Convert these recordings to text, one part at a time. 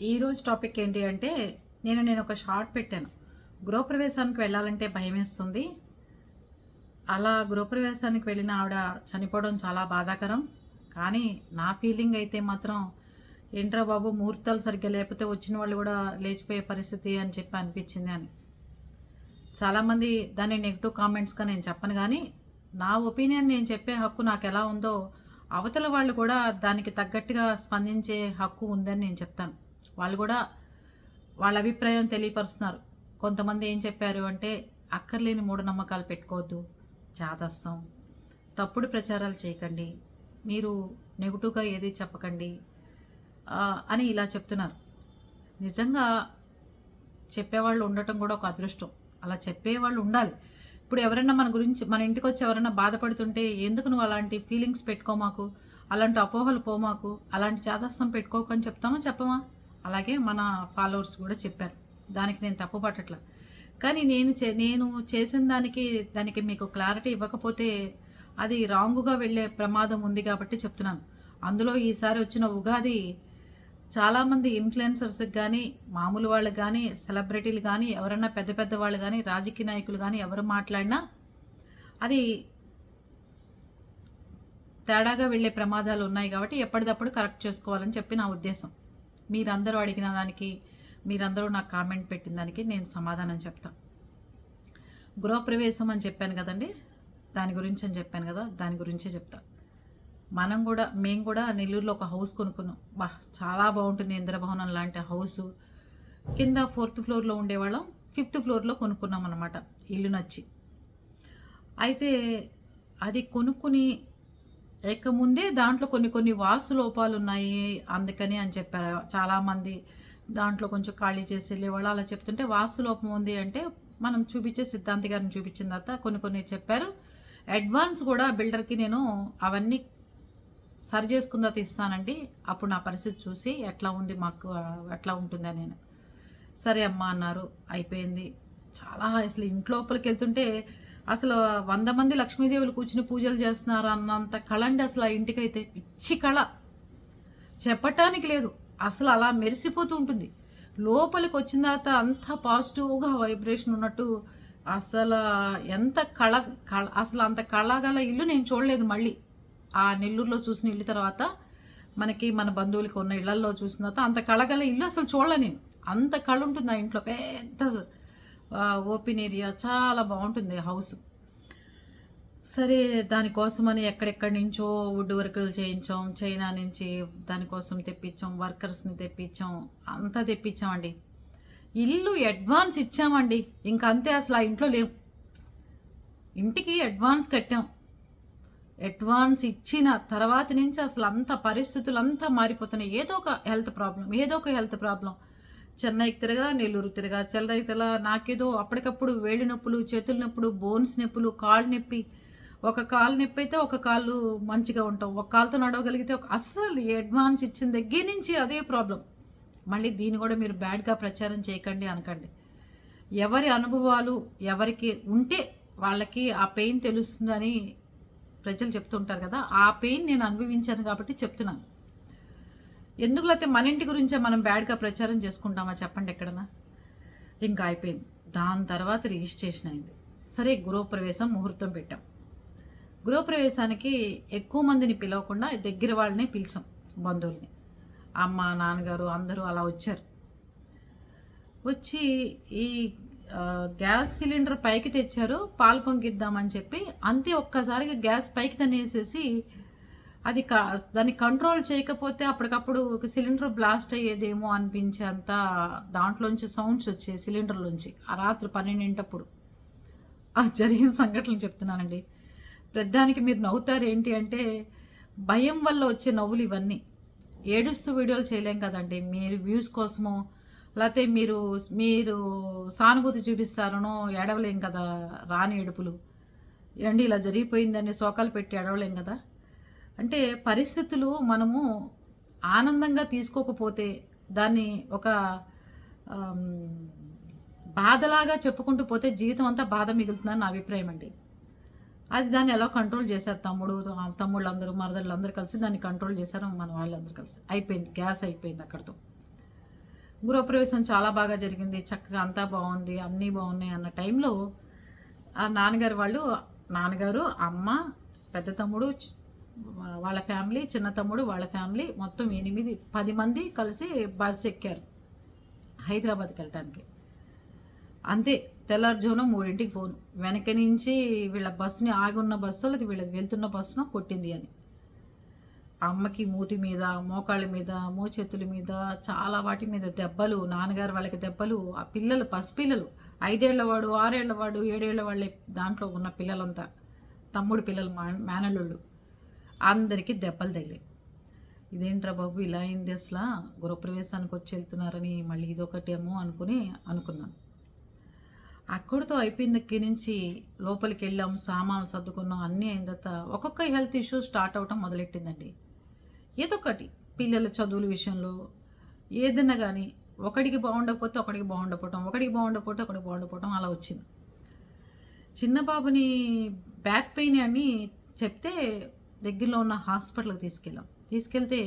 ఈరోజు టాపిక్ ఏంటి అంటే నేను ఒక షార్ట్ పెట్టాను. గృహప్రవేశానికి వెళ్ళాలంటే భయమేస్తుంది. అలా గృహప్రవేశానికి వెళ్ళిన ఆవిడ చనిపోవడం చాలా బాధాకరం. కానీ నా ఫీలింగ్ అయితే మాత్రం ఏంట్రా బాబు ముహూర్తాలు సరిగ్గా లేకపోతే వచ్చిన వాళ్ళు కూడా లేచిపోయే పరిస్థితి అని చెప్పి అనిపించింది అని. చాలామంది దాన్ని నెగిటివ్ కామెంట్స్గా నేను చెప్పను, కానీ నా ఒపీనియన్ నేను చెప్పే హక్కు నాకు ఎలా ఉందో అవతల వాళ్ళు కూడా దానికి తగ్గట్టుగా స్పందించే హక్కు ఉందని నేను చెప్తాను. వాళ్ళు కూడా వాళ్ళ అభిప్రాయం తెలియపరుస్తున్నారు. కొంతమంది ఏం చెప్పారు అంటే, అక్కర్లేని మూఢనమ్మకాలు పెట్టుకోవద్దు, చాదస్తం, తప్పుడు ప్రచారాలు చేయకండి, మీరు నెగిటివ్గా ఏది చెప్పకండి అని ఇలా చెప్తున్నారు. నిజంగా చెప్పేవాళ్ళు ఉండటం కూడా ఒక అదృష్టం. అలా చెప్పేవాళ్ళు ఉండాలి. ఇప్పుడు ఎవరైనా మన గురించి మన ఇంటికి వచ్చి ఎవరైనా బాధపడుతుంటే, ఎందుకు నువ్వు అలాంటి ఫీలింగ్స్ పెట్టుకోమాకు, అలాంటి అపోహలు పోమాకు, అలాంటి చాదస్తం పెట్టుకోకు అని చెప్తామా చెప్పమా? అలాగే మన ఫాలోవర్స్ కూడా చెప్పారు. దానికి నేను తప్పు పట్టట్లా. కానీ నేను చేసిన దానికి మీకు క్లారిటీ ఇవ్వకపోతే అది రాంగుగా వెళ్ళే ప్రమాదం ఉంది కాబట్టి చెప్తున్నాను. అందులో ఈసారి వచ్చిన ఉగాది చాలామంది ఇన్ఫ్లుయెన్సర్స్కి కానీ, మామూలు వాళ్ళకి కానీ, సెలబ్రిటీలు కానీ, ఎవరైనా పెద్ద పెద్ద వాళ్ళు కానీ, రాజకీయ నాయకులు కానీ ఎవరు మాట్లాడినా అది తేడాగా వెళ్ళే ప్రమాదాలు ఉన్నాయి కాబట్టి ఎప్పటికప్పుడు కరెక్ట్ చేసుకోవాలని చెప్పి నా ఉద్దేశం. మీరందరూ అడిగిన దానికి, మీరందరూ నాకు కామెంట్ పెట్టిన దానికి నేను సమాధానం చెప్తాను. గృహప్రవేశం అని చెప్పాను కదండి, దాని గురించి అని చెప్పాను కదా, దాని గురించే చెప్తా. మేము కూడా నెల్లూరులో ఒక హౌస్ కొనుక్కున్నాం. చాలా బాగుంటుంది, ఇంద్రభవనం లాంటి హౌసు. కింద 4th ఫ్లోర్లో ఉండేవాళ్ళం, 5th ఫ్లోర్లో కొనుక్కున్నాం అనమాట, ఇల్లు నచ్చి. అయితే అది కొనుక్కుని ముందే దాంట్లో కొన్ని వాస్తు లోపాలు ఉన్నాయి అందుకని అని చెప్పారు చాలామంది. దాంట్లో కొంచెం ఖాళీ చేసి వెళ్ళేవాళ్ళు అలా చెప్తుంటే, వాస్తు లోపం ఉంది అంటే మనం చూపించే సిద్ధాంతి గారిని చూపించిన తర్వాత కొన్ని చెప్పారు. అడ్వాన్స్ కూడా బిల్డర్కి నేను అవన్నీ సరి చేసుకున్న తర్వాత ఇస్తానండి, అప్పుడు నా పరిస్థితి చూసి ఎట్లా ఉంది మాకు ఎట్లా ఉంటుందని. నేను సరే అమ్మా అన్నారు. అయిపోయింది. చాలా అసలు ఇంట్లోపలికి వెళ్తుంటే అసలు 100 మంది లక్ష్మీదేవులు కూర్చుని పూజలు చేస్తున్నారు అన్నంత కళ అండి అసలు. ఆ ఇంటికైతే పిచ్చి కళ, చెప్పటానికి లేదు. అసలు అలా మెరిసిపోతూ ఉంటుంది. లోపలికి వచ్చిన తర్వాత అంత పాజిటివ్గా వైబ్రేషన్ ఉన్నట్టు అసలు ఎంత కళ అసలు అంత కళగల ఇల్లు నేను చూడలేదు. మళ్ళీ ఆ నెల్లూరులో చూసిన ఇల్లు తర్వాత మన బంధువులకి ఉన్న ఇళ్లలో చూసిన తర్వాత అంత కళగల ఇల్లు అసలు చూడలే నేను. అంత కళ ఉంటుంది ఆ ఇంట్లో. పెద్ద ఓపెన్ ఏరియా, చాలా బాగుంటుంది హౌస్. సరే దానికోసమని ఎక్కడెక్కడి నుంచో వుడ్ వర్కులు చేయించాం, చైనా నుంచి దానికోసం తెప్పించాం, వర్కర్స్ని తెప్పించాం, అంతా తెప్పించామండి. ఇల్లు అడ్వాన్స్ ఇచ్చామండి, ఇంకా అంతే. అసలు ఆ ఇంట్లో లేవు. ఇంటికి అడ్వాన్స్ కట్టాం. అడ్వాన్స్ ఇచ్చిన తర్వాత నుంచి అసలు అంత పరిస్థితులు అంతా మారిపోతున్నాయి. ఏదో ఒక హెల్త్ ప్రాబ్లం. చెన్నైకి తిరగా, నెల్లూరు తిరగా, చెన్నై తిరగా, నాకేదో అప్పటికప్పుడు వేడి నొప్పులు, చేతుల నొప్పులు, బోన్స్ నొప్పులు, కాళ్ళు నొప్పి. ఒక కాలు నొప్పి అయితే ఒక కాళ్ళు మంచిగా ఉంటాం, ఒక కాలుతో నడవగలిగితే అసలు అడ్వాన్స్ ఇచ్చిన దగ్గర నుంచి అదే ప్రాబ్లం. మళ్ళీ దీన్ని కూడా మీరు బ్యాడ్గా ప్రచారం చేయకండి అనకండి. ఎవరి అనుభవాలు ఎవరికి ఉంటే వాళ్ళకి ఆ పెయిన్ తెలుస్తుందని ప్రజలు చెప్తుంటారు కదా, ఆ పెయిన్ నేను అనుభవించాను కాబట్టి చెప్తున్నాను. ఎందుకు లేకపోతే మన ఇంటి గురించే మనం బ్యాడ్గా ప్రచారం చేసుకుంటామా చెప్పండి ఎక్కడన్నా. ఇంకా అయిపోయింది. దాని తర్వాత రిజిస్ట్రేషన్ అయింది. సరే గృహప్రవేశం ముహూర్తం పెట్టాం. గృహప్రవేశానికి ఎక్కువ మందిని పిలవకుండా దగ్గర వాళ్ళనే పిలిచాం, బంధువుల్ని. అమ్మ, నాన్నగారు అందరూ అలా వచ్చారు. వచ్చి ఈ గ్యాస్ సిలిండర్ పైకి తెచ్చారు, పాలు పొంగిద్దామని చెప్పి అంతే. ఒక్కసారిగా గ్యాస్ పైకి తనేసేసి అది దాన్ని కంట్రోల్ చేయకపోతే అప్పటికప్పుడు ఒక సిలిండర్ బ్లాస్ట్ అయ్యేదేమో అనిపించేంత దాంట్లోంచి సౌండ్స్ వచ్చాయి సిలిండర్లోంచి. ఆ రాత్రి 12 ఆ జరిగిన సంఘటనలు చెప్తున్నానండి. పెద్దానికి మీరు నవ్వుతారు ఏంటి అంటే, భయం వల్ల వచ్చే నవ్వులు ఇవన్నీ. ఏడుస్తూ వీడియోలు చేయలేం కదండి, మీరు వ్యూస్ కోసమో లేకపోతే మీరు సానుభూతి చూపిస్తారనో ఏడవలేం కదా. రాని ఏడుపులు ఏంటి ఇలా జరిగిపోయిందని శోకాలు పెట్టి ఏడవలేం కదా. అంటే పరిస్థితులు మనము ఆనందంగా తీసుకోకపోతే దాన్ని ఒక బాధలాగా చెప్పుకుంటూ పోతే జీవితం అంతా బాధ మిగులుతుందని నా అభిప్రాయం అండి. అది దాన్ని ఎలా కంట్రోల్ చేశారు తమ్ముళ్ళందరూ, మరదళ్ళు అందరూ కలిసి దాన్ని కంట్రోల్ చేశారు, మన వాళ్ళందరూ కలిసి. అయిపోయింది, గ్యాస్ అయిపోయింది అక్కడితో. గృహప్రవేశం చాలా బాగా జరిగింది, చక్కగా అంతా బాగుంది, అన్నీ బాగున్నాయి అన్న టైంలో ఆ నాన్నగారు వాళ్ళు, నాన్నగారు, అమ్మ, పెద్ద తమ్ముడు, వాళ్ళ ఫ్యామిలీ, చిన్న తమ్ముడు వాళ్ళ ఫ్యామిలీ, మొత్తం 10 మంది కలిసి బస్సు ఎక్కారు హైదరాబాద్కి వెళ్ళటానికి. అంతే, తెల్లారుజామున 3ంటికి ఫోను, వెనక నుంచి వీళ్ళ బస్సుని ఆగున్న బస్సు అది వీళ్ళది వెళ్తున్న బస్సును కొట్టింది అని. అమ్మకి మూతి మీద, మోకాళ్ళ మీద, మోచేతుల మీద, చాలా వాటి మీద దెబ్బలు, నాన్నగారు వాళ్ళకి దెబ్బలు, ఆ పిల్లలు పసిపిల్లలు, 5 ఏళ్లవాడు, 6 ఏళ్లవాడు, 7 ఏళ్ల వాళ్ళే దాంట్లో ఉన్న పిల్లలంతా, తమ్ముడు పిల్లలు, మేనల్లుళ్ళు, అందరికీ దెబ్బలు తగిలాయి. ఇదేంట్రా బాబు ఇలా అయింది, అసలు గృహప్రవేశానికి వచ్చి వెళ్తున్నారని మళ్ళీ ఇదొకటేమో అనుకున్నాను. అక్కడితో అయిపోయిన దగ్గర నుంచి లోపలికి వెళ్ళాం, సామాన్లు సర్దుకున్నాం, అన్నీ అయిన తర్వాత ఒక్కొక్క హెల్త్ ఇష్యూ స్టార్ట్ అవటం మొదలెట్టిందండి. ఏదో ఒకటి పిల్లల చదువుల విషయంలో ఏదన్నా కానీ ఒకడికి బాగుండకపోతే ఒకడికి బాగుండకపోవటం, ఒకడికి బాగుండకపోవటం అలా వచ్చింది. చిన్న బాబుని బ్యాక్ పెయిన్ అని చెప్తే దగ్గరలో ఉన్న హాస్పిటల్కి తీసుకెళ్తే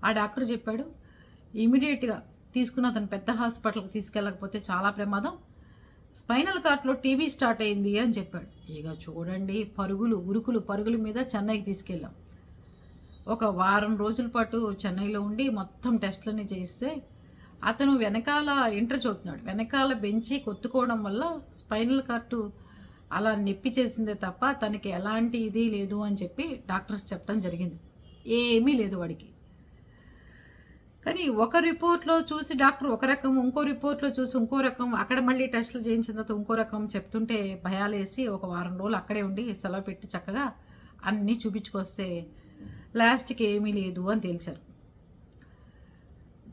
ఆ డాక్టర్ చెప్పాడు, ఇమీడియట్గా తీసుకున్న అతను పెద్ద హాస్పిటల్కి తీసుకెళ్ళకపోతే చాలా ప్రమాదం, స్పైనల్ కార్డ్లో టీబీ స్టార్ట్ అయింది అని చెప్పాడు. ఇక చూడండి, పరుగుల మీద చెన్నైకి తీసుకెళ్ళాం. ఒక వారం రోజుల పాటు చెన్నైలో ఉండి మొత్తం టెస్టులన్నీ చేయిస్తే అతను వెనకాల ఇంటర్ చదువుతున్నాడు, వెనకాల బెంచి కొత్తుకోవడం వల్ల స్పైనల్ కార్డు అలా నొప్పి చేసిందే తప్ప తనకి ఎలాంటి ఇది లేదు అని చెప్పి డాక్టర్స్ చెప్పడం జరిగింది. ఏమీ లేదు వాడికి. కానీ ఒక రిపోర్ట్లో చూసి డాక్టర్ ఒక రకం, ఇంకో రిపోర్ట్లో చూసి ఇంకో రకం, అక్కడ మళ్ళీ టెస్టులు చేయించిన తర్వాత ఇంకో రకం చెప్తుంటే భయాలేసి ఒక వారం రోజులు అక్కడే ఉండి సెలవు పెట్టి చక్కగా అన్నీ చూపించుకొస్తే లాస్ట్కి ఏమీ లేదు అని తేల్చారు.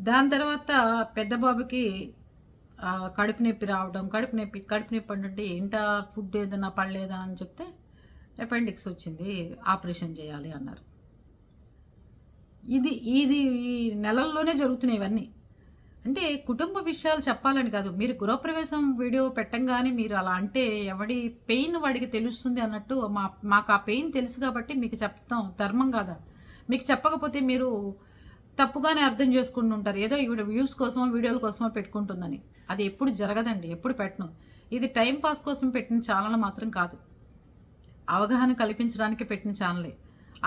దాని తర్వాత పెద్ద బాబుకి కడుపు నొప్పి రావడం, కడుపు నొప్పి అంటే ఏంటా ఫుడ్ ఏదైనా పడలేదా అని చెప్తే అపెండిక్స్ వచ్చింది, ఆపరేషన్ చేయాలి అన్నారు. ఇది ఈ నెలల్లోనే జరుగుతున్నాయి ఇవన్నీ. అంటే కుటుంబ విషయాలు చెప్పాలని కాదు, మీరు గృహప్రవేశం వీడియో పెట్టంగానే మీరు అలా అంటే ఎవడి పెయిన్ వాడికి తెలుస్తుంది అన్నట్టు మాకు ఆ పెయిన్ తెలుసు కాబట్టి మీకు చెప్తాం, ధర్మం కాదా? మీకు చెప్పకపోతే మీరు తప్పుగానే అర్థం చేసుకుంటూ ఉంటారు, ఏదో ఈవిడ వ్యూస్ కోసమో వీడియోల కోసమో పెట్టుకుంటుందని. అది ఎప్పుడు జరగదండి, ఎప్పుడు పెట్టను. ఇది టైం పాస్ కోసం పెట్టిన ఛానల్ మాత్రం కాదు, అవగాహన కల్పించడానికి పెట్టిన ఛానలే.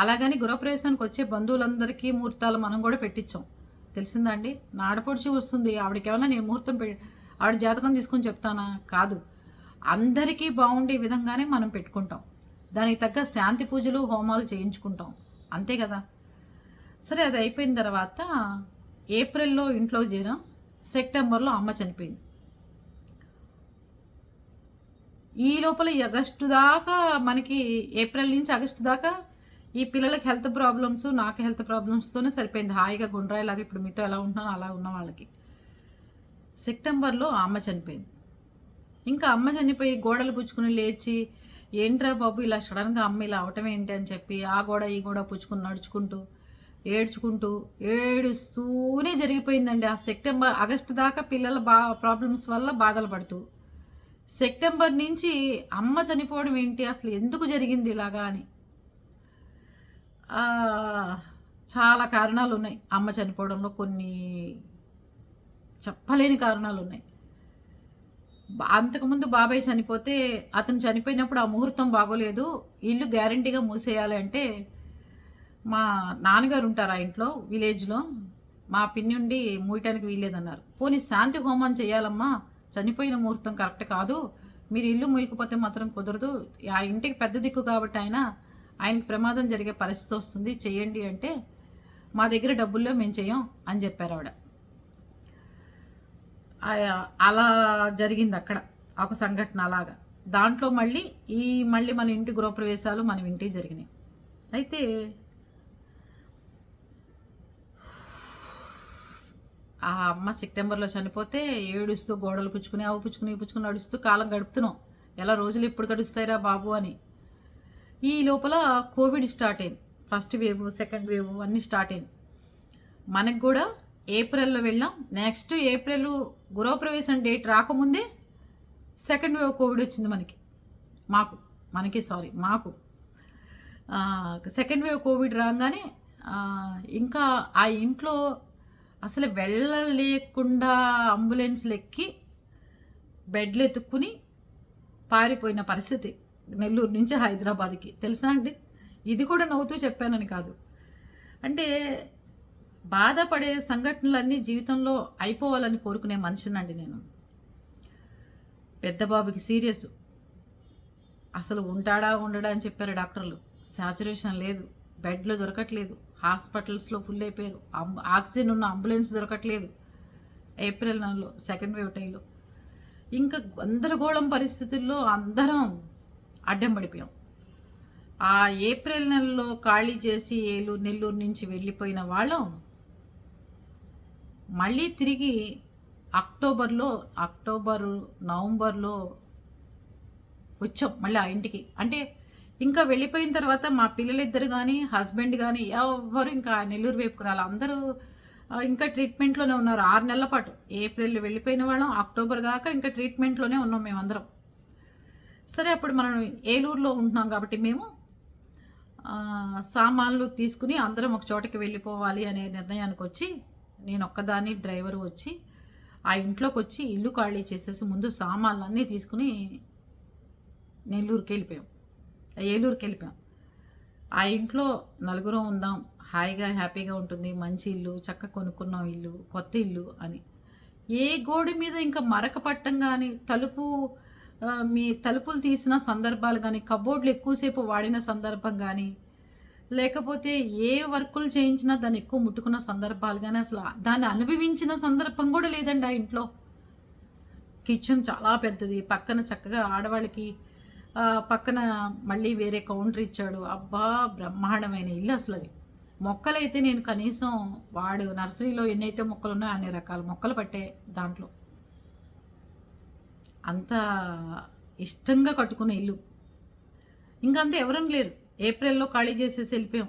అలాగని గృహప్రవేశానికి వచ్చే బంధువులందరికీ ముహూర్తాలు మనం కూడా పెట్టించాం, తెలిసిందా అండి? నా ఆడపడుచు వస్తుంది, ఆవిడకి ఏమైనా నేను ముహూర్తం ఆవిడ జాతకం తీసుకొని చెప్తానా? కాదు, అందరికీ బాగుండే విధంగానే మనం పెట్టుకుంటాం, దానికి తగ్గ శాంతి పూజలు హోమాలు చేయించుకుంటాం, అంతే కదా. సరే, అది అయిపోయిన తర్వాత ఏప్రిల్లో ఇంట్లో చేరాం, సెప్టెంబర్లో అమ్మ చనిపోయింది. ఈ లోపల ఈ ఆగస్టు దాకా మనకి, ఏప్రిల్ నుంచి ఆగస్టు దాకా ఈ పిల్లలకి హెల్త్ ప్రాబ్లమ్స్, నాకు హెల్త్ ప్రాబ్లమ్స్తోనే సరిపోయింది. హాయిగా గుండ్రాయిలాగా ఇప్పుడు మీతో ఎలా ఉంటున్నానో అలా ఉన్న వాళ్ళకి. సెప్టెంబర్లో అమ్మ చనిపోయింది. ఇంకా అమ్మ చనిపోయి గోడలు పుచ్చుకుని లేచి, ఏంట్రా బాబు ఇలా సడన్గా అమ్మ ఇలా అవటం ఏంటి అని చెప్పి ఆ గోడ ఈ గోడ పుచ్చుకుని నడుచుకుంటూ ఏడుస్తూనే జరిగిపోయిందండి. ఆ ఆగస్టు దాకా పిల్లల ప్రాబ్లమ్స్ వల్ల బాధలు పడుతూ, సెప్టెంబర్ నుంచి అమ్మ చనిపోవడం ఏంటి, అసలు ఎందుకు జరిగింది ఇలాగా అని చాలా కారణాలు ఉన్నాయి. అమ్మ చనిపోవడంలో కొన్ని చెప్పలేని కారణాలు ఉన్నాయి. అంతకుముందు బాబాయ్ చనిపోతే, అతను చనిపోయినప్పుడు ఆ ముహూర్తం బాగోలేదు, ఇల్లు గ్యారంటీగా మూసేయాలి అంటే మా నాన్నగారు ఉంటారు ఆ ఇంట్లో విలేజ్లో, మా పిన్ని ఉండి మూయటానికి వీల్లేదన్నారు. పోనీ శాంతి హోమం చేయాలమ్మా, చనిపోయిన ముహూర్తం కరెక్ట్ కాదు, మీరు ఇల్లు మూయకపోతే మాత్రం కుదరదు, ఆ ఇంటికి పెద్ద దిక్కు కాబట్టి ఆయనకి ప్రమాదం జరిగే పరిస్థితి వస్తుంది, చెయ్యండి అంటే మా దగ్గర డబ్బుల్లో మేము చెయ్యం అని చెప్పారు ఆవిడ. అలా జరిగింది అక్కడ ఒక సంఘటన. అలాగా దాంట్లో మళ్ళీ మన ఇంటి గృహప్రవేశాలు మన ఇంటికి జరిగినాయి. అయితే ఆ అమ్మ సెప్టెంబర్లో చనిపోతే ఏడుస్తూ గోడలు పుచ్చుకుని అవి పుచ్చుకుని నడుస్తూ కాలం గడుపుతున్నాం. ఎలా రోజులు ఎప్పుడు గడుస్తాయిరా బాబు అని. ఈ లోపల కోవిడ్ స్టార్ట్ అయింది, ఫస్ట్ వేవ్, సెకండ్ వేవ్ అన్నీ స్టార్ట్ అయింది. మనకు కూడా ఏప్రిల్లో వెళ్ళాం, నెక్స్ట్ ఏప్రిల్ గృహప్రవేశం డేట్ రాకముందే సెకండ్ వేవ్ కోవిడ్ వచ్చింది మాకు సెకండ్ వేవ్ కోవిడ్ రాగానే ఇంకా ఆ ఇంట్లో అసలు వెళ్ళలేకుండా అంబులెన్స్‌లు ఎక్కి బెడ్‌లు ఎతుక్కుని పారిపోయిన పరిస్థితి నెల్లూరు నుంచి హైదరాబాద్‌కి. తెలుసా అండి? ఇది కూడా నవ్వుతూ చెప్పానని కాదు. అంటే బాధపడే సంఘటనలన్నీ జీవితంలో అయిపోవాలని కోరుకునే మనిషినండి నేను. పెద్ద బాబుకి సీరియస్. అసలు ఉంటాడా? ఉండడా? అని చెప్పారు డాక్టర్లు. సాచురేషన్ లేదు. బెడ్‌లు దొరకట్లేదు. హాస్పిటల్స్‌లో ఫుల్ అయిపోయారు. ఆక్సిజన్ ఉన్న అంబులెన్స్ దొరకట్లేదు. ఏప్రిల్ నెలలో సెకండ్ వేవ్ టైంలో. ఇంకా గందరగోళం పరిస్థితుల్లో అందరం అడ్డం పడిపోయాం. ఆ ఏప్రిల్ నెలలో ఖాళీ చేసి నెల్లూరు నుంచి వెళ్ళిపోయిన వాళ్ళం మళ్ళీ తిరిగి అక్టోబరు, నవంబర్‌లో వచ్చాం మళ్ళీ ఆ ఇంటికి. అంటే ఇంకా వెళ్ళిపోయిన తర్వాత మా పిల్లలిద్దరు గానీ, హస్బెండ్ గానీ ఎవ్వరు ఇంకా నెల్లూరు వైపుకి రాలే. అందరూ ఇంకా ట్రీట్మెంట్‌లోనే ఉన్నారు 6 నెలల పాటు. ఏప్రిల్‌లో వెళ్ళిపోయిన వాళ్ళం, అక్టోబర్ దాకా ఇంకా ట్రీట్మెంట్‌లోనే ఉన్నాం మేమందరం. సరే అప్పుడు మనం ఏలూరులో ఉంటున్నాం కాబట్టి మేము సామాన్లు తీసుకుని అందరం ఒక చోటకి వెళ్ళిపోవాలి అనే నిర్ణయానికొచ్చి, నేనొక్కదాన్ని డ్రైవరు వచ్చి, ఆ ఇంట్లోకొచ్చి ఇల్లు ఖాళీ చేసేసి ముందు సామాన్లన్నీ తీసుకుని ఏలూరుకెళ్ళిపోయాం. ఆ ఇంట్లో నలుగురం ఉందాం, హాయిగా హ్యాపీగా ఉంటుంది, మంచి ఇల్లు, చక్కగా కొనుక్కున్నాం ఇల్లు, కొత్త ఇల్లు అని. ఏ గోడ మీద ఇంకా మరక పట్టం గానీ, మీ తలుపులు తీసిన సందర్భాలు గానీ, కబోర్డ్‌లు ఎక్కువసేపు వాడిన సందర్భం గానీ, లేకపోతే ఏ వర్కులు చేయించినా దాన్ని ఎక్కువ ముట్టుకున్న సందర్భాలు గానీ, అసలు దాన్ని అనుభవించిన సందర్భం గూడా లేదండి ఆ ఇంట్లో. కిచెన్ చాలా పెద్దది. పక్కన చక్కగా ఆడవాళ్ళకి పక్కన మళ్ళీ వేరే కౌంటర్ ఇచ్చాడు. అబ్బా! బ్రహ్మాండమైన ఇల్లు అసలది. మొక్కలైతే నేను కనీసం వాడు నర్సరీలో ఎన్నైతే మొక్కలున్నాయో అన్ని రకాల మొక్కలు పట్టాయి దాంట్లో. అంత ఇష్టంగా కట్టుకున్న ఇల్లు. ఇంకంతే ఎవరని లేరు. ఏప్రిల్‌లో ఖాళీ చేసేసి వెళ్ళిపోయాం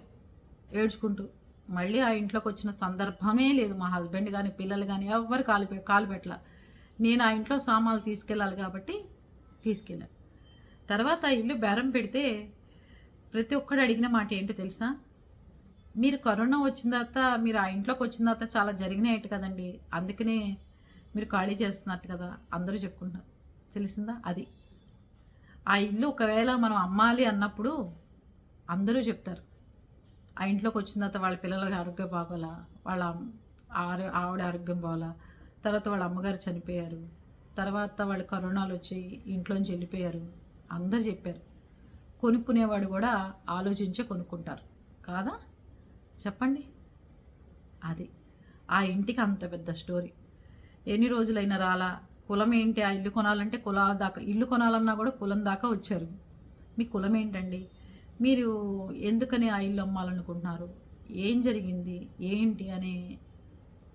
ఏడ్చుకుంటూ. మళ్ళీ ఆ ఇంట్లోకొచ్చిన సందర్భమే లేదు. మా హస్బెండ్ గానీ, పిల్లలు గానీ ఎవ్వరు కాలు పెట్టల. నేను ఆ ఇంట్లో సామాన్లు తీసుకెళ్ళాలి కాబట్టి తీసుకెళ్ళాను. తర్వాత ఆ ఇల్లు బేరం పెడితే ప్రతి ఒక్కడు అడిగిన మాట ఏంటో తెలుసా? మీరు కరోనా వచ్చిన తర్వాత మీరు ఆ ఇంట్లోకి వచ్చిన తర్వాత చాలా జరిగినాయట కదండీ! అందుకనే మీరు ఖాళీ చేస్తున్నట్టు కదా! అందరూ చెప్పుకుంటున్నారు. తెలిసిందా? అది. ఆ ఇల్లు ఒకవేళ మనం అమ్మాలి అన్నప్పుడు అందరూ చెప్తారు. ఆ ఇంట్లోకి వచ్చిన తర్వాత వాళ్ళ పిల్లలకి ఆరోగ్యం బాగోలా, వాళ్ళ ఆవిడ ఆరోగ్యం బాగోలా, తర్వాత వాళ్ళ అమ్మగారు చనిపోయారు, తర్వాత వాళ్ళు కరోనాలో వచ్చి ఇంట్లోంచి వెళ్ళిపోయారు. అందరూ చెప్పారు. కొనుక్కునేవాడు కూడా ఆలోచించే కొనుక్కుంటారు. కాదా? చెప్పండి. అది. ఆ ఇంటికి అంత పెద్ద స్టోరీ. ఎన్ని రోజులైనా రాలా. కులం ఏంటి? ఆ ఇల్లు కొనాలంటే కులాల దాకా, ఇల్లు కొనాలన్నా కూడా కులం దాకా వచ్చారు. మీ కులం ఏంటండి? మీరు ఎందుకని ఆ ఇల్లు అమ్మాలనుకుంటున్నారు? ఏం జరిగింది? ఏంటి? అని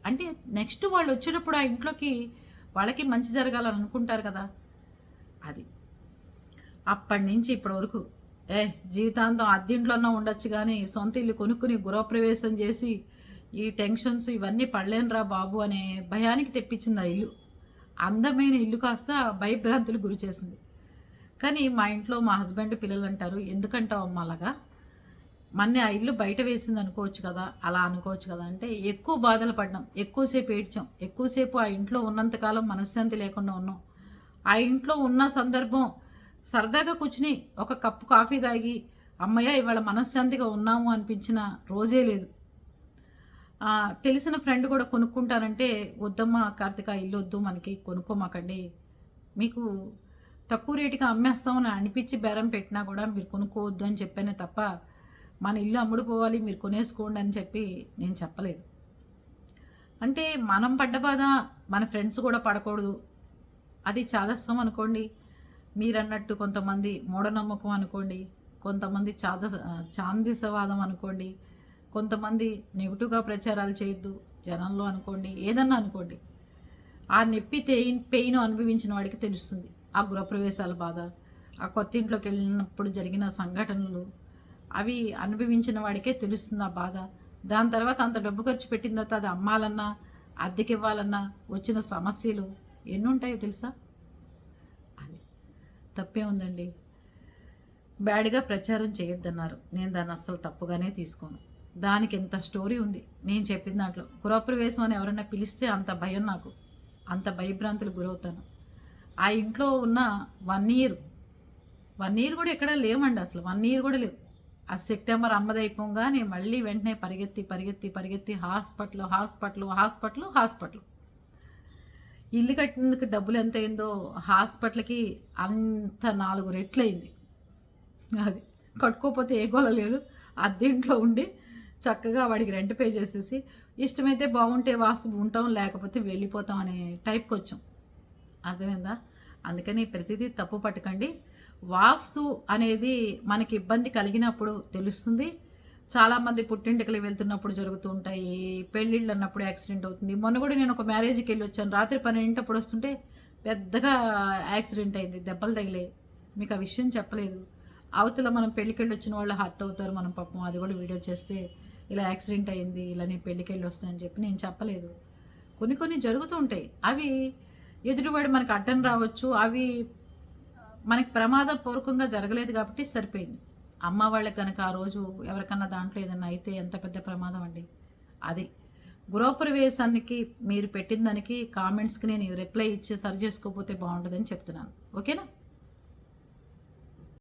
అంటే నెక్స్ట్ వాళ్ళు వచ్చేటప్పుడు ఆ ఇంట్లోకి వాళ్ళకి మంచి జరగాలని అనుకుంటారు కదా! అది. అప్పటినుంచి ఇప్పటి వరకు జీవితాంతం అద్దింట్లోనే ఉండొచ్చు కానీ సొంత ఇల్లు కొనుక్కుని గృహప్రవేశం చేసి ఈ టెన్షన్స్ ఇవన్నీ పడలేనురా బాబు అనే భయానికి తెప్పించింది ఆ ఇల్లు. అందమైన ఇల్లు కాస్త భయభ్రాంతులకు గురి చేసింది. కానీ మా ఇంట్లో మా హస్బెండ్ పిల్లలు అంటారు, ఎందుకంటావు అమ్మ అలాగా? మొన్నే ఆ ఇల్లు బయట వేసింది అనుకోవచ్చు కదా, అలా అనుకోవచ్చు కదా అంటే ఎక్కువ బాధలు పడ్డాం, ఎక్కువసేపు ఏడ్చాం, ఎక్కువసేపు ఆ ఇంట్లో ఉన్నంతకాలం మనశ్శాంతి లేకుండా ఉన్నాం. ఆ ఇంట్లో ఉన్న సందర్భం సరదాగా కూర్చుని ఒక కప్పు కాఫీ తాగి అమ్మయ్య ఇవాళ మనశ్శాంతిగా ఉన్నాము అనిపించిన రోజే లేదు. తెలిసిన ఫ్రెండ్ కూడా కొనుక్కుంటానంటే వద్దమ్మా కార్తిక ఇల్లు వద్దు మనకి కొనుక్కోమాకండి, మీకు తక్కువ రేటుకి అమ్మేస్తామని అనిపించి బేరం పెట్టినా కూడా మీరు కొనుక్కోవద్దు అని చెప్పానే తప్ప మన ఇల్లు అమ్ముడుపోవాలి మీరు కొనేసుకోండి అని చెప్పి నేను చెప్పలేదు. అంటే మనం పడ్డ బాధ మన ఫ్రెండ్స్ కూడా పడకూడదు. అది చాదస్తం అనుకోండి, మీరన్నట్టు కొంతమంది మూఢనమ్మకం అనుకోండి, కొంతమంది చాందిసవాదం అనుకోండి, కొంతమంది నెగిటివ్గా ప్రచారాలు చేయొద్దు జనంలో అనుకోండి, ఏదన్నా అనుకోండి. ఆ నొప్పి పెయిన్ అనుభవించిన వాడికి తెలుస్తుంది ఆ గృహప్రవేశాల బాధ, ఆ కొత్త ఇంట్లోకి వెళ్ళినప్పుడు జరిగిన సంఘటనలు, అవి అనుభవించిన వాడికే తెలుస్తుంది ఆ బాధ. దాని తర్వాత అంత డబ్బు ఖర్చు పెట్టిన తర్వాత అది అమ్మాలన్నా, అద్దెకివ్వాలన్నా వచ్చిన సమస్యలు ఎన్ని ఉంటాయో తెలుసా? అది తప్పే ఉందండి. బ్యాడ్గా ప్రచారం చేయొద్దన్నారు, నేను దాన్ని అస్సలు తప్పుగానే తీసుకోను. దానికి ఎంత స్టోరీ ఉంది నేను చెప్పిన దాంట్లో. గృహప్రవేశం అని ఎవరైనా పిలిస్తే అంత భయం నాకు, అంత భయభ్రాంతులు గురవుతాను. ఆ ఇంట్లో ఉన్న 1 ఇయర్ కూడా ఎక్కడా లేమండి, అసలు 1 ఇయర్ కూడా లేవు. ఆ సెప్టెంబర్ అమ్మది అయిపోగానే మళ్ళీ వెంటనే పరిగెత్తి హాస్పిటల్. ఇల్లు కట్టినందుకు డబ్బులు ఎంత అయిందో హాస్పిటల్కి అంత 4 రెట్లు అయింది. అది కట్టుకోకపోతే ఏ గోల లేదు, అద్దెంట్లో ఉండి చక్కగా వాడికి రెంట్ పే చేసేసి ఇష్టమైతే బాగుంటే వాస్తు ఉంటాం, లేకపోతే వెళ్ళిపోతాం అనే టైప్కి వచ్చాం. అర్థమైందా? అందుకని ప్రతిదీ తప్పు పట్టకండి. వాస్తు అనేది మనకి ఇబ్బంది కలిగినప్పుడు తెలుస్తుంది. చాలామంది పుట్టింటికలు వెళ్తున్నప్పుడు జరుగుతూ ఉంటాయి, పెళ్ళిళ్ళు అన్నప్పుడు యాక్సిడెంట్ అవుతుంది. మొన్న కూడా నేను ఒక మ్యారేజ్కి వెళ్ళి వచ్చాను, రాత్రి 12 వస్తుంటే పెద్దగా యాక్సిడెంట్ అయింది, దెబ్బలు తగిలాయి. మీకు ఆ విషయం చెప్పలేదు. అవతల మనం పెళ్ళికి వెళ్ళి వచ్చిన వాళ్ళు హర్ట్ అవుతారు, మనం పాపం అది కూడా వీడియో చేస్తే ఇలా యాక్సిడెంట్ అయింది, ఇలా నేను పెళ్ళికి వెళ్ళి వస్తానని చెప్పి నేను చెప్పలేదు. కొన్ని జరుగుతూ ఉంటాయి, అవి ఎదురువాడు మనకు అడ్డం రావచ్చు, అవి మనకి ప్రమాదపూర్వకంగా జరగలేదు కాబట్టి సరిపోయింది. అమ్మ వాళ్ళకి కనుక ఆ రోజు ఎవరికన్నా దాంట్లో ఏదన్నా అయితే ఎంత పెద్ద ప్రమాదం అండి. అది గృహప్రవేశానికి మీరు పెట్టిన దానికి కామెంట్స్కి నేను రిప్లై ఇచ్చి సరి చేసుకోకపోతే బాగుంటుందని చెప్తున్నాను. ఓకేనా?